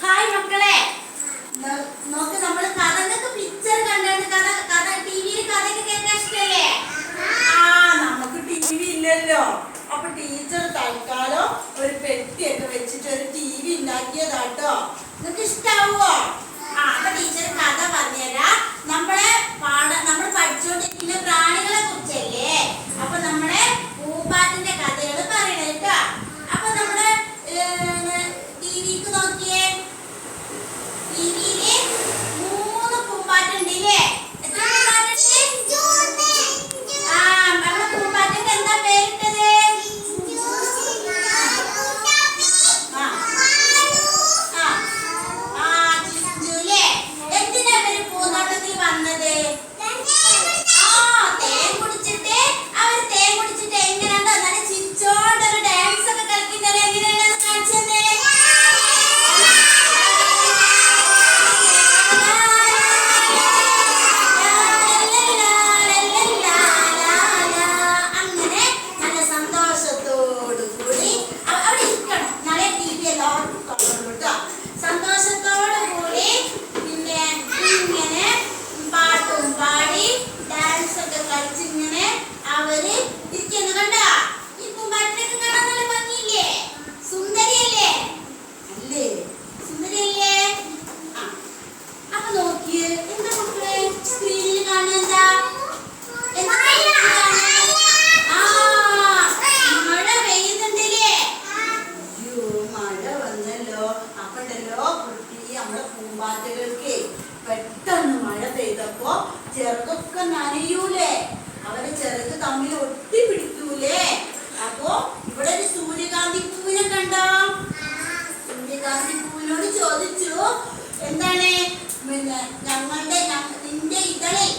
Hi മക്കളെ, നോക്ക് നമ്മൾ കഥകൾക്ക് പിക്ചർ കണ്ടാണ്. കഥ ടിവിയിൽ കഥയൊക്കെ കേൾക്കാൻ ഇഷ്ടല്ലേ? നമുക്ക് ടി വി ഇല്ലല്ലോ. അപ്പൊ ടീച്ചർ തൽക്കാലം ഒരു പെട്ടിയൊക്കെ വെച്ചിട്ട് ഒരു ടി വി ഉണ്ടാക്കിയതാട്ടോ. നിങ്ങൾക്ക് ഇഷ്ടാവോ? അപ്പൊ ടീച്ചർ കഥ പറഞ്ഞുതരാം. നമ്മൾ പഠിച്ചുകൊണ്ടിരിക്കുന്ന പ്രാണികളെ കുറിച്ചല്ലേ. അപ്പൊ നമ്മളെ പൂമ്പാറ്റിന്റെ കഥകൾ പറയണ കേട്ടോ. അപ്പൊ നമ്മുടെ ടിവിക്ക് നോക്കിയേ, ടിവിയില് 3 പൂമ്പാറ്റുണ്ടില്ലേ? എത്ര പൂമ്പാറ്റുണ്ട്? നമ്മുടെ പൂമ്പാറ്റക്ക് എന്താ പേരിട്ടത്? ചിഞ്ചുല്ലേ. എന്തിനാ ഇവര് പൂന്തോട്ടത്തിൽ വന്നത്? തേൻ കുടിച്ചിട്ട് എങ്ങനെയാണ്ടോ നല്ല ചിരിച്ചോണ്ട് ഒരു ഡാൻസ് ഒക്കെ കളിക്കുന്നത് എങ്ങനെയാണെന്ന് കാണിച്ചത്. അങ്ങനെ നല്ല സന്തോഷത്തോടു കൂടി അവിടെ ഇരിക്കണം. നാളെ ടി വി എല്ലാവർക്കും കാണുള്ളൂ കേട്ടോ. സന്തോഷത്തോടു കൂടി പിന്നെ ഇങ്ങനെ പാട്ടും പാടി ഡാൻസ് ഒക്കെ കളിച്ചിങ്ങനെ അവര് ഇരിക്കുന്നു. കണ്ട ഈ പൂമ്പാറ്റിനൊക്കെ കാണാൻ നല്ല ഭംഗിയില്ലേ? സുന്ദരിയല്ലേ? അല്ലേ? സുന്ദരിയല്ലേ? അപ്പൊ നോക്കിയേ, എന്താ മക്കളെ സ്ക്രീനിൽ കാണുന്ന എന്താ? മഴ പെയ്യുന്നുണ്ടല്ലേ? അയ്യോ, മഴ വന്നല്ലോ. അപ്പണ്ടല്ലോ കുട്ടി നമ്മുടെ പൂമ്പാറ്റകൾക്ക് പെട്ടെന്ന് മഴ പെയ്തപ്പോ ചിറകൊക്കെ നനയൂലേ? അവരെ ചിറക് തമ്മിൽ ഒട്ടി പിടിക്കൂലേ? അപ്പൊ ഇവിടെ ഒരു സൂര്യകാന്തി പൂവിനെ കണ്ടോ? സൂര്യകാന്തി പൂവിനോട് ചോദിച്ചു, എന്താണ് പിന്നെ നിന്റെ ഇതളിൽ